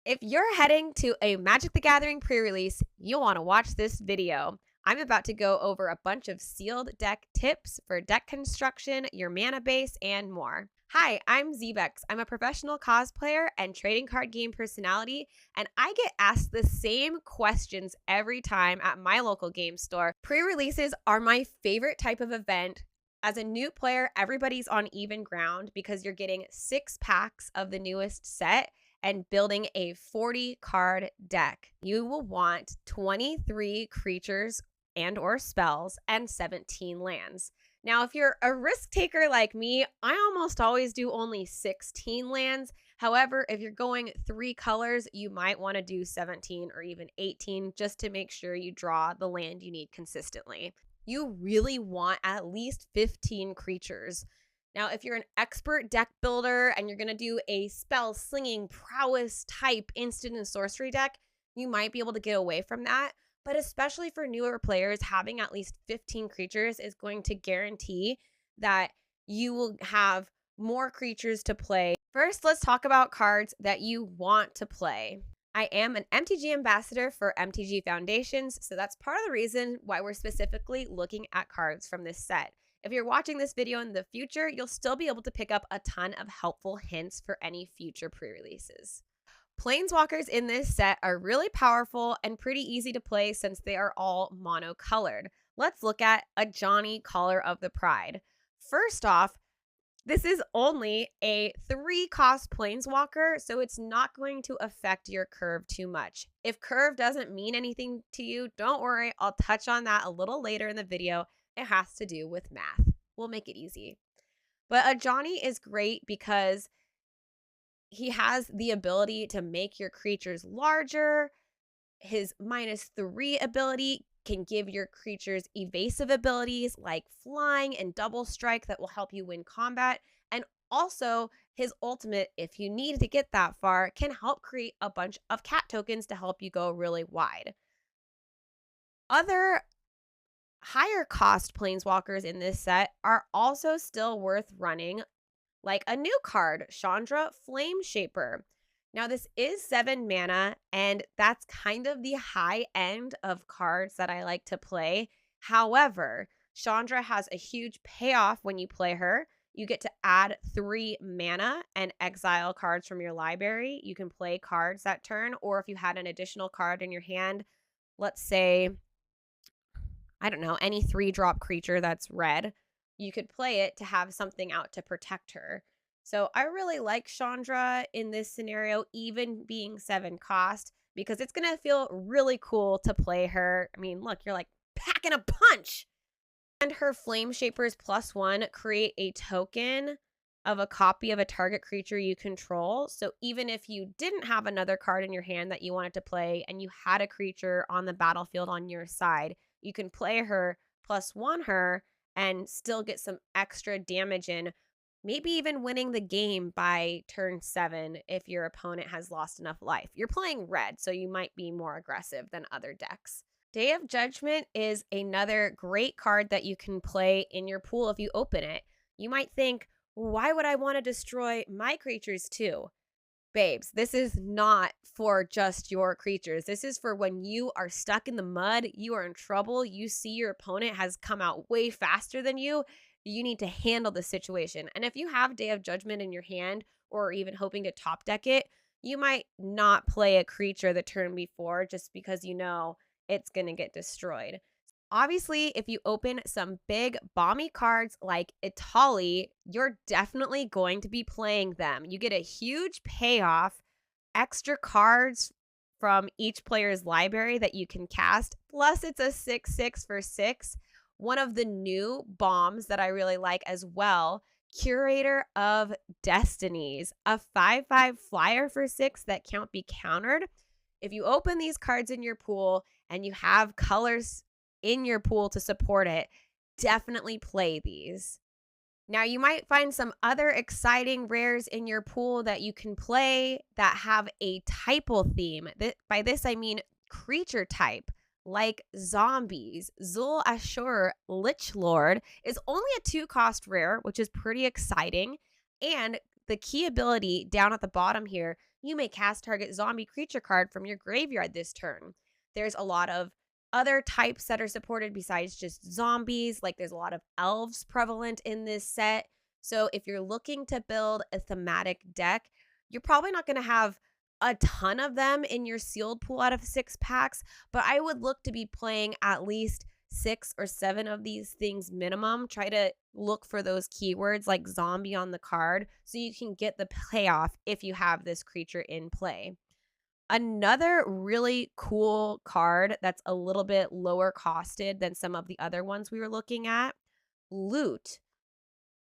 If you're heading to a Magic the Gathering pre-release, you'll want to watch this video. I'm about to go over a bunch of sealed deck tips for deck construction, your mana base, and more. Hi, I'm ZBexx. I'm a professional cosplayer and trading card game personality, and I get asked the same questions every time at my local game store. Pre-releases are my favorite type of event. As a new player, everybody's on even ground because you're getting 6 packs of the newest set and building a 40 card deck. You will want 23 creatures and or spells and 17 lands. Now, if you're a risk taker like me, I almost always do only 16 lands. However, if you're going 3 colors, you might want to do 17 or even 18 just to make sure you draw the land you need consistently. You really want at least 15 creatures. Now, if you're an expert deck builder and you're going to do a spell slinging prowess type instant and sorcery deck, you might be able to get away from that. But especially for newer players, having at least 15 creatures is going to guarantee that you will have more creatures to play. First, let's talk about cards that you want to play. I am an MTG ambassador for MTG Foundations, so that's part of the reason why we're specifically looking at cards from this set. If you're watching this video in the future, you'll still be able to pick up a ton of helpful hints for any future pre-releases. Planeswalkers in this set are really powerful and pretty easy to play since they are all monocolored. Let's look at a Johnny Caller of the Pride. First off, this is only a 3-cost Planeswalker, so it's not going to affect your curve too much. If curve doesn't mean anything to you, don't worry, I'll touch on that a little later in the video. It has to do with math. We'll make it easy. But a Johnny is great because he has the ability to make your creatures larger. His -3 ability can give your creatures evasive abilities like flying and double strike that will help you win combat. And also, his ultimate, if you need to get that far, can help create a bunch of cat tokens to help you go really wide. Other higher cost Planeswalkers in this set are also still worth running, like a new card, Chandra Flame Shaper. Now, this is 7 mana, and that's kind of the high end of cards that I like to play. However, Chandra has a huge payoff when you play her. You get to add 3 mana and exile cards from your library. You can play cards that turn, or if you had an additional card in your hand, let's say, I don't know, any 3-drop creature that's red, you could play it to have something out to protect her. So I really like Chandra in this scenario, even being 7 cost, because it's going to feel really cool to play her. I mean, look, you're like packing a punch. And her Flame Shapers +1 create a token of a copy of a target creature you control. So even if you didn't have another card in your hand that you wanted to play and you had a creature on the battlefield on your side, you can play her +1 her and still get some extra damage in, maybe even winning the game by turn 7 if your opponent has lost enough life. You're playing red, so you might be more aggressive than other decks. Day of Judgment is another great card that you can play in your pool if you open it. You might think, why would I want to destroy my creatures too? Babes, this is not for just your creatures. This is for when you are stuck in the mud, you are in trouble, you see your opponent has come out way faster than you. You need to handle the situation. And if you have Day of Judgment in your hand or even hoping to top deck it, you might not play a creature the turn before just because you know it's going to get destroyed. Obviously, if you open some big bomby cards like Italy, you're definitely going to be playing them. You get a huge payoff, extra cards from each player's library that you can cast. Plus, it's a 6/6 for 6. One of the new bombs that I really like as well, Curator of Destinies, a 5/5 flyer for 6 that can't be countered. If you open these cards in your pool and you have colors in your pool to support it, definitely play these. Now, you might find some other exciting rares in your pool that you can play that have a typal theme. By this, I mean creature type, like zombies. Zul Ashur Lich Lord is only a 2-cost rare, which is pretty exciting. And the key ability down at the bottom here, You may cast target zombie creature card from your graveyard this turn. There's a lot of other types that are supported besides just zombies. Like there's a lot of elves prevalent in this set. So if you're looking to build a thematic deck, you're probably not going to have a ton of them in your sealed pool out of 6 packs, but I would look to be playing at least 6 or 7 of these things minimum. Try to look for those keywords like zombie on the card so you can get the payoff if you have this creature in play. Another really cool card that's a little bit lower costed than some of the other ones we were looking at, Loot,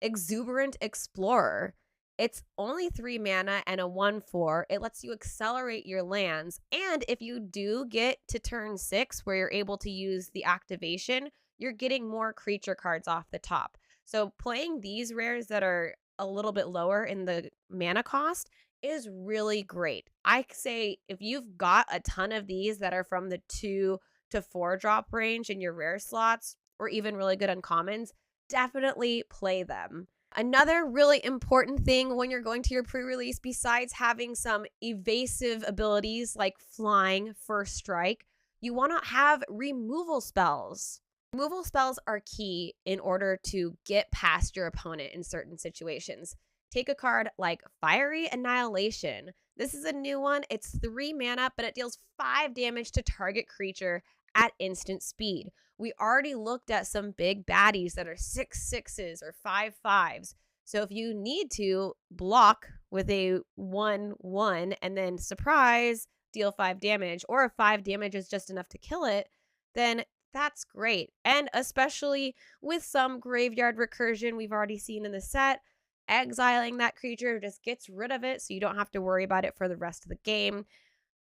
Exuberant Explorer. It's only 3 mana and a 1/4. It lets you accelerate your lands. And if you do get to turn 6 where you're able to use the activation, you're getting more creature cards off the top. So playing these rares that are a little bit lower in the mana cost is really great. I say if you've got a ton of these that are from the 2 to 4 drop range in your rare slots, or even really good uncommons, definitely play them. Another really important thing when you're going to your pre-release, besides having some evasive abilities like flying, first strike, you want to have removal spells. Removal spells are key in order to get past your opponent in certain situations. Take a card like Fiery Annihilation. This is a new one. It's 3 mana, but it deals 5 damage to target creature at instant speed. We already looked at some big baddies that are 6/6s or 5/5s. So if you need to block with a 1/1 and then surprise, deal 5 damage, or if 5 damage is just enough to kill it, then that's great. And especially with some graveyard recursion we've already seen in the set, exiling that creature just gets rid of it so you don't have to worry about it for the rest of the game.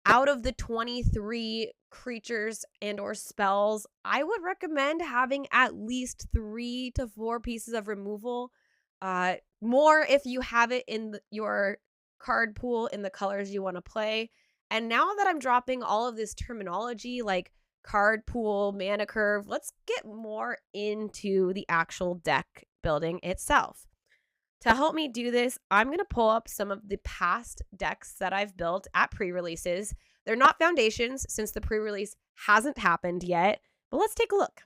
Out of the 23 creatures and or spells, I would recommend having at least 3 to 4 pieces of removal. More if you have it in your card pool in the colors you want to play. And now that I'm dropping all of this terminology like card pool, mana curve, let's get more into the actual deck building itself. To help me do this, I'm going to pull up some of the past decks that I've built at pre-releases. They're not foundations since the pre-release hasn't happened yet, but let's take a look.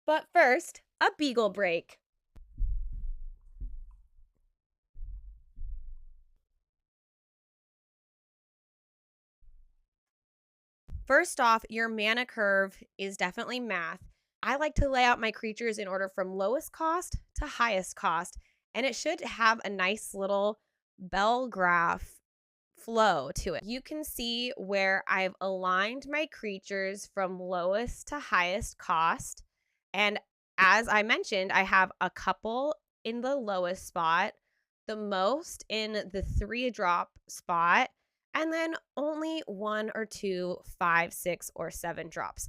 But first, a Beagle Break. First off, your mana curve is definitely math. I like to lay out my creatures in order from lowest cost to highest cost, and it should have a nice little bell graph flow to it. You can see where I've aligned my creatures from lowest to highest cost. And as I mentioned, I have a couple in the lowest spot, the most in the 3-drop spot, and then only 1 or 2, 5, 6, or 7 drops.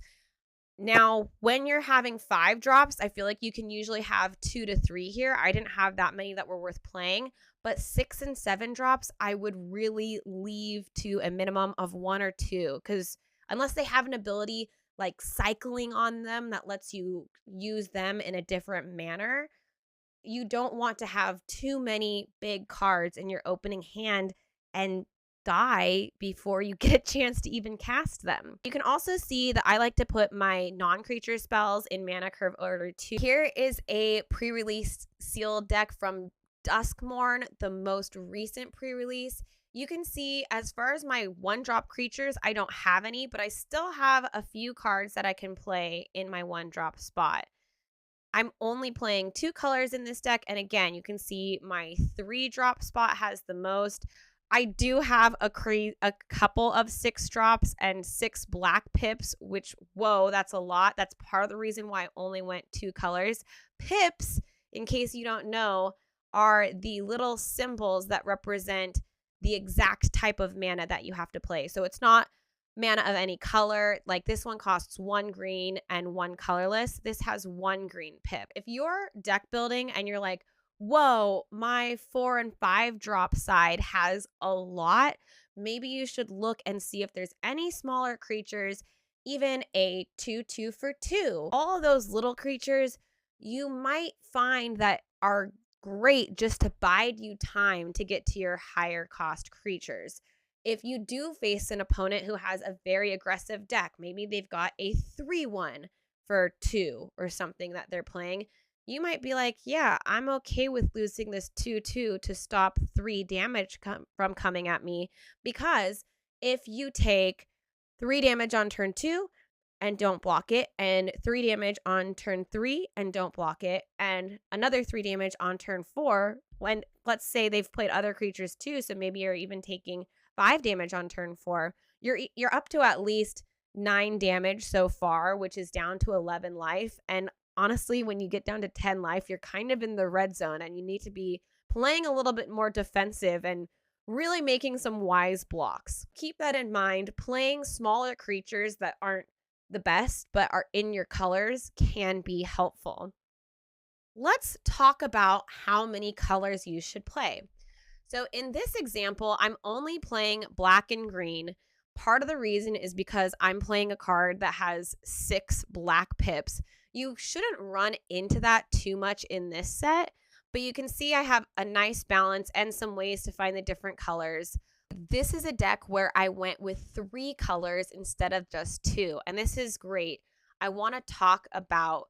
Now, when you're having 5 drops, I feel like you can usually have 2 to 3 here. I didn't have that many that were worth playing, but 6 and 7 drops, I would really leave to a minimum of 1 or 2, because unless they have an ability like cycling on them that lets you use them in a different manner, you don't want to have too many big cards in your opening hand and die before you get a chance to even cast them. You can also see that I like to put my non-creature spells in mana curve order too. Here is a pre-release sealed deck from Duskmourn, the most recent pre-release. You can see as far as my 1-drop creatures, I don't have any, but I still have a few cards that I can play in my 1-drop spot. I'm only playing 2 colors in this deck, and again, you can see my 3-drop spot has the most. I do have a couple of 6 drops and 6 black pips, which, whoa, that's a lot. That's part of the reason why I only went 2 colors. Pips, in case you don't know, are the little symbols that represent the exact type of mana that you have to play. So it's not mana of any color. Like this one costs 1 green and 1 colorless. This has 1 green pip. If you're deck building and you're like, whoa, my 4 and 5 drop side has a lot, maybe you should look and see if there's any smaller creatures, even a 2/2 for 2. All of those little creatures you might find that are great just to bide you time to get to your higher cost creatures. If you do face an opponent who has a very aggressive deck, maybe they've got a 3/1 for 2 or something that they're playing, you might be like, yeah, I'm okay with losing this 2/2 to stop 3 damage from coming at me, because if you take 3 damage on turn 2 and don't block it, and 3 damage on turn 3 and don't block it, and another 3 damage on turn 4, when let's say they've played other creatures too, so maybe you're even taking 5 damage on turn 4, you're up to at least 9 damage so far, which is down to 11 life. And honestly, when you get down to 10 life, you're kind of in the red zone and you need to be playing a little bit more defensive and really making some wise blocks. Keep that in mind. Playing smaller creatures that aren't the best but are in your colors can be helpful. Let's talk about how many colors you should play. So in this example, I'm only playing black and green. Part of the reason is because I'm playing a card that has 6 black pips. You shouldn't run into that too much in this set, but you can see I have a nice balance and some ways to find the different colors. This is a deck where I went with 3 colors instead of just 2, and this is great. I want to talk about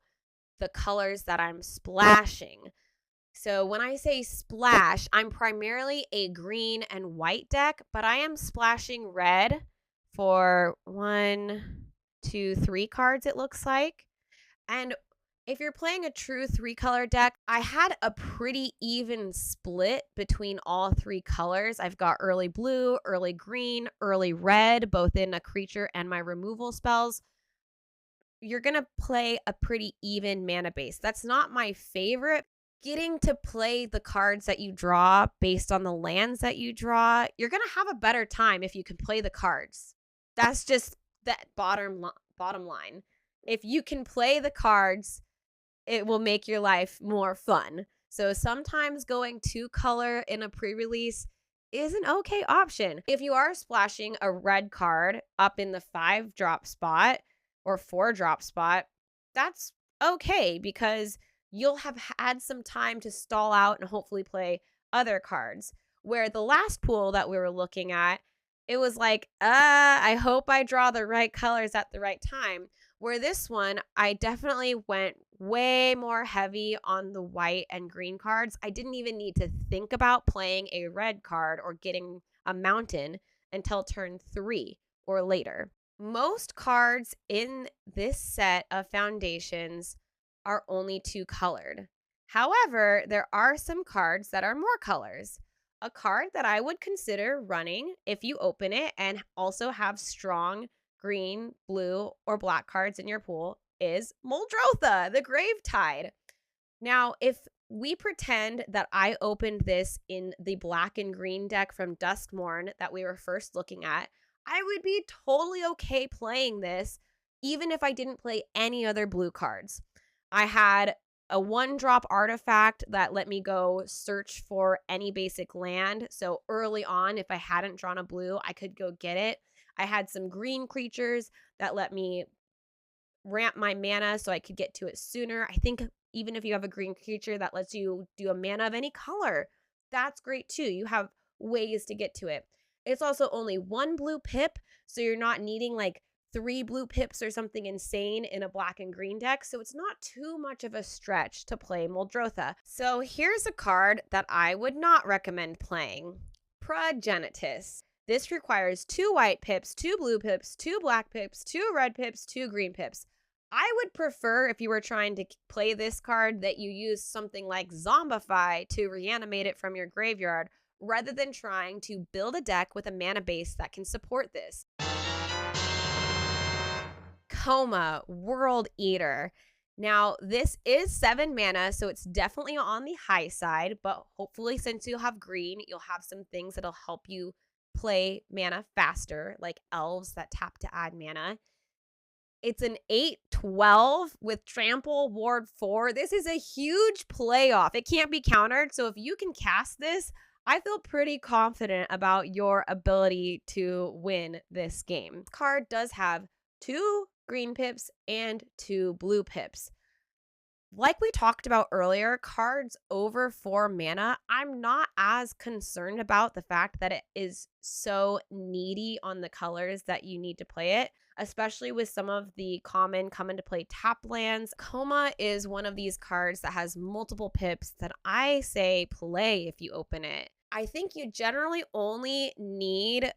the colors that I'm splashing. So when I say splash, I'm primarily a green and white deck, but I am splashing red for 1, 2, 3 cards, it looks like. And if you're playing a true 3-color deck, I had a pretty even split between all 3 colors. I've got early blue, early green, early red, both in a creature and my removal spells. You're going to play a pretty even mana base. That's not my favorite. Getting to play the cards that you draw based on the lands that you draw, you're going to have a better time if you can play the cards. That's just that bottom line. If you can play the cards, it will make your life more fun. So sometimes going 2-color in a pre-release is an okay option. If you are splashing a red card up in the 5-drop spot or 4-drop spot, that's okay because you'll have had some time to stall out and hopefully play other cards. Where the last pool that we were looking at, it was like, I hope I draw the right colors at the right time. Where this one, I definitely went way more heavy on the white and green cards. I didn't even need to think about playing a red card or getting a mountain until turn 3 or later. Most cards in this set of foundations are only 2-colored. However, there are some cards that are more colors. A card that I would consider running if you open it and also have strong green, blue, or black cards in your pool is Muldrotha, the Gravetide. Now, if we pretend that I opened this in the black and green deck from Duskmourn that we were first looking at, I would be totally okay playing this even if I didn't play any other blue cards. I had a 1-drop artifact that let me go search for any basic land. So early on, if I hadn't drawn a blue, I could go get it. I had some green creatures that let me ramp my mana so I could get to it sooner. I think even if you have a green creature that lets you do a mana of any color, that's great too. You have ways to get to it. It's also only 1 blue pip, so you're not needing like 3 blue pips or something insane in a black and green deck, so it's not too much of a stretch to play Muldrotha. So here's a card that I would not recommend playing. Progenitus. This requires 2 white pips, 2 blue pips, 2 black pips, 2 red pips, 2 green pips. I would prefer, if you were trying to play this card, that you use something like Zombify to reanimate it from your graveyard, rather than trying to build a deck with a mana base that can support this. Coma, World Eater. Now, this is 7 mana, so it's definitely on the high side, but hopefully since you'll have green, you'll have some things that'll help you play mana faster, like elves that tap to add mana. It's an 8/12 with Trample, Ward 4. This is a huge playoff. It can't be countered, so if you can cast this, I feel pretty confident about your ability to win this game. This card does have 2 green pips and 2 blue pips. Like we talked about earlier, cards over 4 mana, I'm not as concerned about the fact that it is so needy on the colors that you need to play it, especially with some of the common come into play tap lands. Coma is one of these cards that has multiple pips that I say play if you open it. I think you generally only need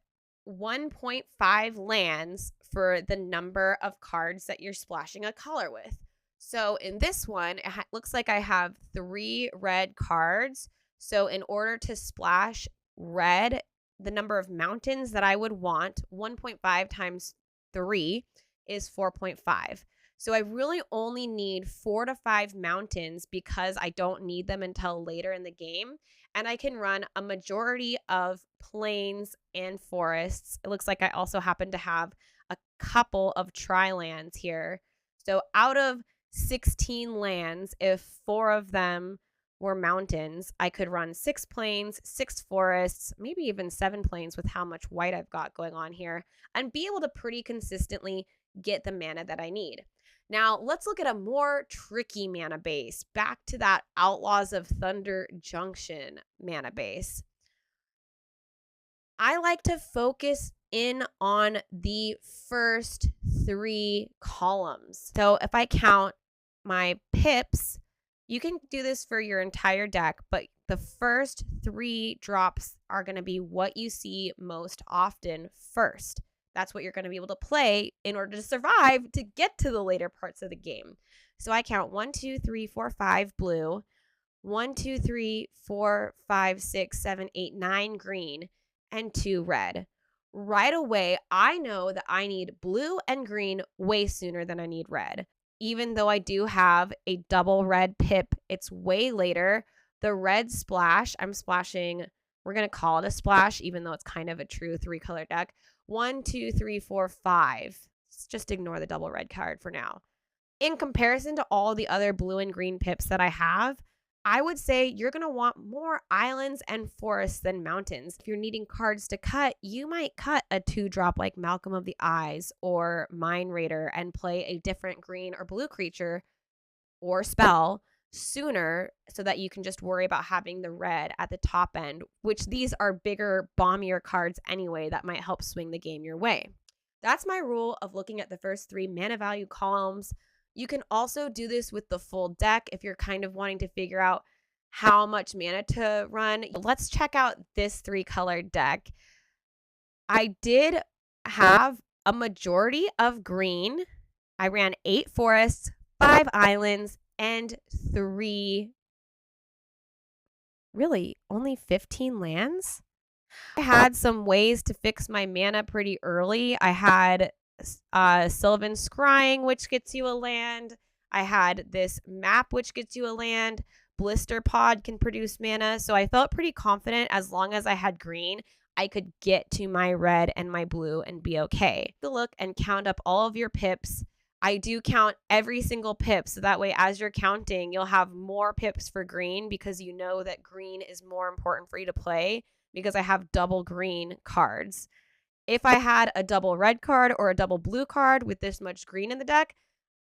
1.5 lands for the number of cards that you're splashing a color with. So in this one, it looks like I have 3 red cards. So in order to splash red, the number of mountains that I would want, 1.5 times 3 is 4.5. So I really only need 4 to 5 mountains because I don't need them until later in the game. And I can run a majority of plains and forests. It looks like I also happen to have a couple of tri-lands here. So out of 16 lands, if 4 of them were mountains, I could run 6 plains, 6 forests, maybe even 7 plains with how much white I've got going on here, and be able to pretty consistently get the mana that I need. Now, let's look at a more tricky mana base. Back to that Outlaws of Thunder Junction mana base. I like to focus in on the first 3 columns. So if I count my pips, you can do this for your entire deck, but the first 3 drops are going to be what you see most often first. That's what you're going to be able to play in order to survive to get to the later parts of the game. So I count 1, 2, 3, 4, 5 blue, 1, 2, 3, 4, 5, 6, 7, 8, 9 green, and 2 red. Right away, I know that I need blue and green way sooner than I need red. Even though I do have a double red pip, it's way later. The red splash, I'm splashing, we're going to call it a splash, even though it's kind of a true 3-color deck. 1, 2, 3, 4, 5. Let's just ignore the double red card for now. In comparison to all the other blue and green pips that I have, I would say you're going to want more islands and forests than mountains. If you're needing cards to cut, you might cut a 2-drop like Malcolm of the Eyes or Mind Raider and play a different green or blue creature or spell sooner so that you can just worry about having the red at the top end, which these are bigger, bombier cards anyway that might help swing the game your way. That's my rule of looking at the first 3 mana value columns. You can also do this with the full deck if you're kind of wanting to figure out how much mana to run. Let's check out this 3-color deck. I did have a majority of green. I ran 8 forests, 5 islands, and 3, really only 15 lands. I had some ways to fix my mana pretty early. I had Sylvan Scrying, which gets you a land. I had this map, which gets you a land. Blister Pod can produce mana. So I felt pretty confident as long as I had green, I could get to my red and my blue and be okay. Take a look and count up all of your pips. I do count every single pip, so that way as you're counting, you'll have more pips for green because you know that green is more important for you to play because I have double green cards. If I had a double red card or a double blue card with this much green in the deck,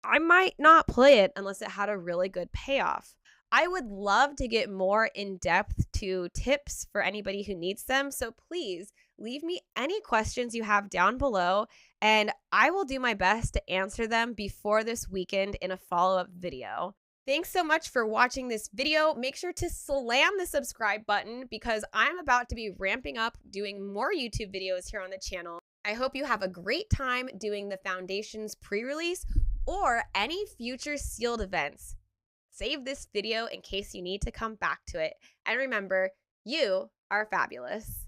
I might not play it unless it had a really good payoff. I would love to get more in depth to tips for anybody who needs them. So please leave me any questions you have down below and I will do my best to answer them before this weekend in a follow-up video. Thanks so much for watching this video. Make sure to slam the subscribe button because I'm about to be ramping up doing more YouTube videos here on the channel. I hope you have a great time doing the Foundations pre-release or any future sealed events. Save this video in case you need to come back to it. And remember, you are fabulous.